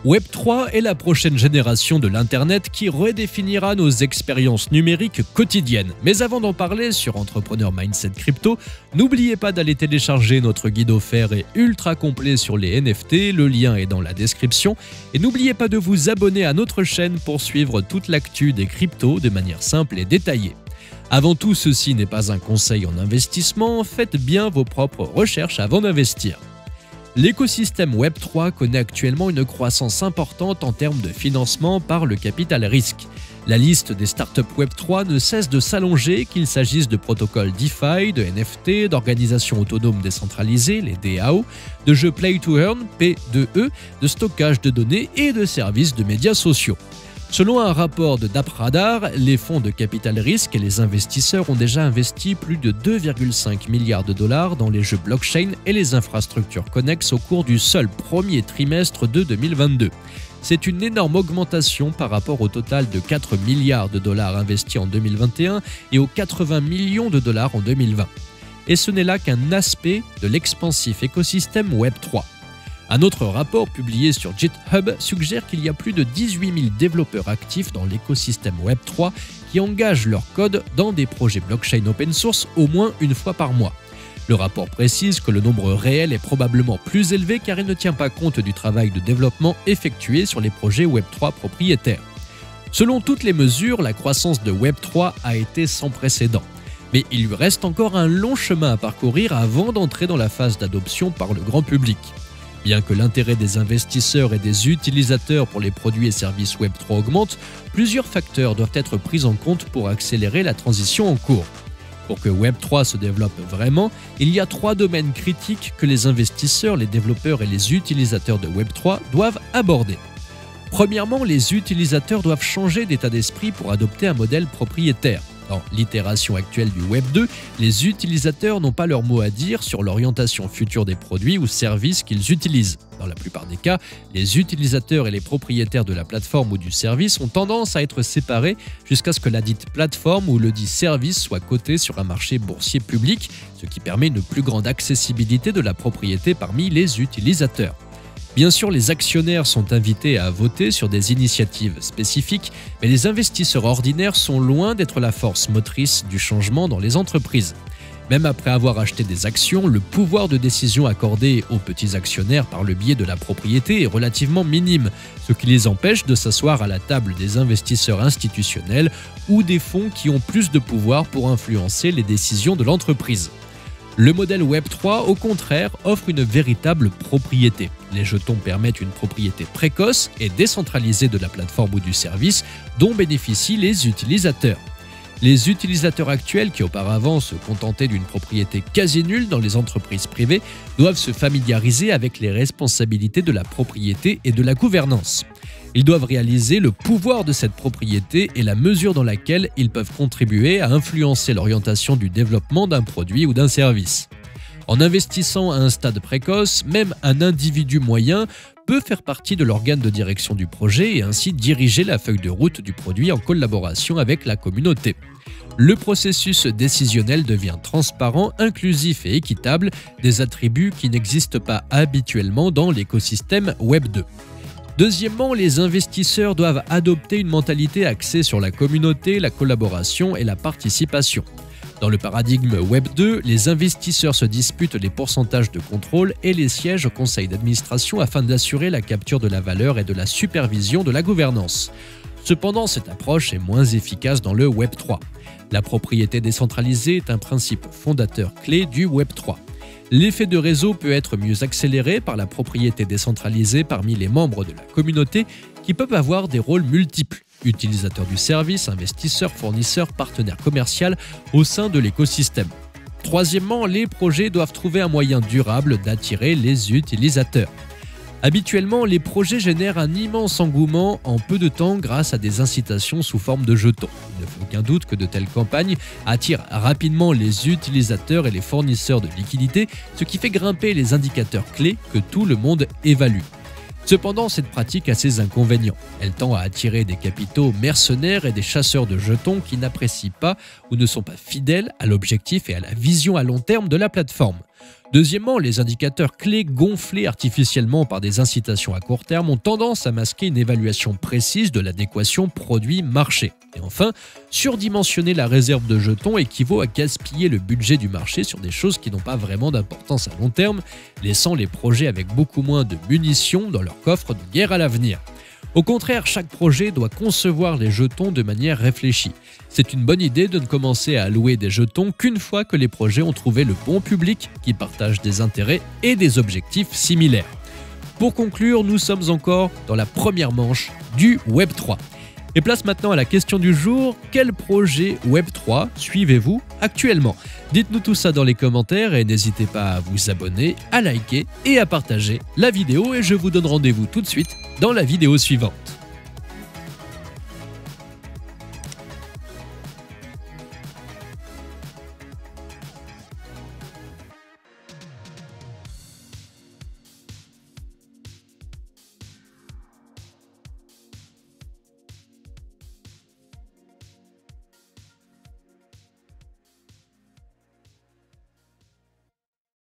Web3 est la prochaine génération de l'Internet qui redéfinira nos expériences numériques quotidiennes. Mais avant d'en parler sur Entrepreneur Mindset Crypto, n'oubliez pas d'aller télécharger notre guide offert et ultra complet sur les NFT, le lien est dans la description. Et n'oubliez pas de vous abonner à notre chaîne pour suivre toute l'actu des cryptos de manière simple et détaillée. Avant tout, ceci n'est pas un conseil en investissement, faites bien vos propres recherches avant d'investir. L'écosystème Web3 connaît actuellement une croissance importante en termes de financement par le capital risque. La liste des startups Web3 ne cesse de s'allonger, qu'il s'agisse de protocoles DeFi, de NFT, d'organisations autonomes décentralisées, les DAO, de jeux Play to Earn, P2E, de stockage de données et de services de médias sociaux. Selon un rapport de DappRadar, les fonds de capital risque et les investisseurs ont déjà investi plus de 2,5 milliards de dollars dans les jeux blockchain et les infrastructures connexes au cours du seul premier trimestre de 2022. C'est une énorme augmentation par rapport au total de 4 milliards de dollars investis en 2021 et aux 80 millions de dollars en 2020. Et ce n'est là qu'un aspect de l'expansif écosystème Web3. Un autre rapport publié sur GitHub suggère qu'il y a plus de 18 000 développeurs actifs dans l'écosystème Web3 qui engagent leur code dans des projets blockchain open source au moins une fois par mois. Le rapport précise que le nombre réel est probablement plus élevé car il ne tient pas compte du travail de développement effectué sur les projets Web3 propriétaires. Selon toutes les mesures, la croissance de Web3 a été sans précédent. Mais il lui reste encore un long chemin à parcourir avant d'entrer dans la phase d'adoption par le grand public. Bien que l'intérêt des investisseurs et des utilisateurs pour les produits et services Web3 augmente, plusieurs facteurs doivent être pris en compte pour accélérer la transition en cours. Pour que Web3 se développe vraiment, il y a 3 domaines critiques que les investisseurs, les développeurs et les utilisateurs de Web3 doivent aborder. Premièrement, les utilisateurs doivent changer d'état d'esprit pour adopter un modèle propriétaire. Dans l'itération actuelle du Web 2, les utilisateurs n'ont pas leur mot à dire sur l'orientation future des produits ou services qu'ils utilisent. Dans la plupart des cas, les utilisateurs et les propriétaires de la plateforme ou du service ont tendance à être séparés jusqu'à ce que la dite plateforme ou le dit service soit coté sur un marché boursier public, ce qui permet une plus grande accessibilité de la propriété parmi les utilisateurs. Bien sûr, les actionnaires sont invités à voter sur des initiatives spécifiques, mais les investisseurs ordinaires sont loin d'être la force motrice du changement dans les entreprises. Même après avoir acheté des actions, le pouvoir de décision accordé aux petits actionnaires par le biais de la propriété est relativement minime, ce qui les empêche de s'asseoir à la table des investisseurs institutionnels ou des fonds qui ont plus de pouvoir pour influencer les décisions de l'entreprise. Le modèle Web3, au contraire, offre une véritable propriété. Les jetons permettent une propriété précoce et décentralisée de la plateforme ou du service dont bénéficient les utilisateurs. Les utilisateurs actuels qui auparavant se contentaient d'une propriété quasi nulle dans les entreprises privées doivent se familiariser avec les responsabilités de la propriété et de la gouvernance. Ils doivent réaliser le pouvoir de cette propriété et la mesure dans laquelle ils peuvent contribuer à influencer l'orientation du développement d'un produit ou d'un service. En investissant à un stade précoce, même un individu moyen peut faire partie de l'organe de direction du projet et ainsi diriger la feuille de route du produit en collaboration avec la communauté. Le processus décisionnel devient transparent, inclusif et équitable, des attributs qui n'existent pas habituellement dans l'écosystème Web 2. Deuxièmement, les investisseurs doivent adopter une mentalité axée sur la communauté, la collaboration et la participation. Dans le paradigme Web 2, les investisseurs se disputent les pourcentages de contrôle et les sièges au conseil d'administration afin d'assurer la capture de la valeur et de la supervision de la gouvernance. Cependant, cette approche est moins efficace dans le Web 3. La propriété décentralisée est un principe fondateur clé du Web 3. L'effet de réseau peut être mieux accéléré par la propriété décentralisée parmi les membres de la communauté qui peuvent avoir des rôles multiples, utilisateurs du service, investisseurs, fournisseurs, partenaires commerciaux au sein de l'écosystème. Troisièmement, les projets doivent trouver un moyen durable d'attirer les utilisateurs. Habituellement, les projets génèrent un immense engouement en peu de temps grâce à des incitations sous forme de jetons. Il ne fait aucun doute que de telles campagnes attirent rapidement les utilisateurs et les fournisseurs de liquidités, ce qui fait grimper les indicateurs clés que tout le monde évalue. Cependant, cette pratique a ses inconvénients. Elle tend à attirer des capitaux mercenaires et des chasseurs de jetons qui n'apprécient pas ou ne sont pas fidèles à l'objectif et à la vision à long terme de la plateforme. Deuxièmement, les indicateurs clés gonflés artificiellement par des incitations à court terme ont tendance à masquer une évaluation précise de l'adéquation produit-marché. Et enfin, surdimensionner la réserve de jetons équivaut à gaspiller le budget du marché sur des choses qui n'ont pas vraiment d'importance à long terme, laissant les projets avec beaucoup moins de munitions dans leur coffre de guerre à l'avenir. Au contraire, chaque projet doit concevoir les jetons de manière réfléchie. C'est une bonne idée de ne commencer à allouer des jetons qu'une fois que les projets ont trouvé le bon public qui partage des intérêts et des objectifs similaires. Pour conclure, nous sommes encore dans la première manche du Web3. Et place maintenant à la question du jour, quel projet Web3 suivez-vous actuellement? Dites-nous tout ça dans les commentaires et n'hésitez pas à vous abonner, à liker et à partager la vidéo et je vous donne rendez-vous tout de suite dans la vidéo suivante.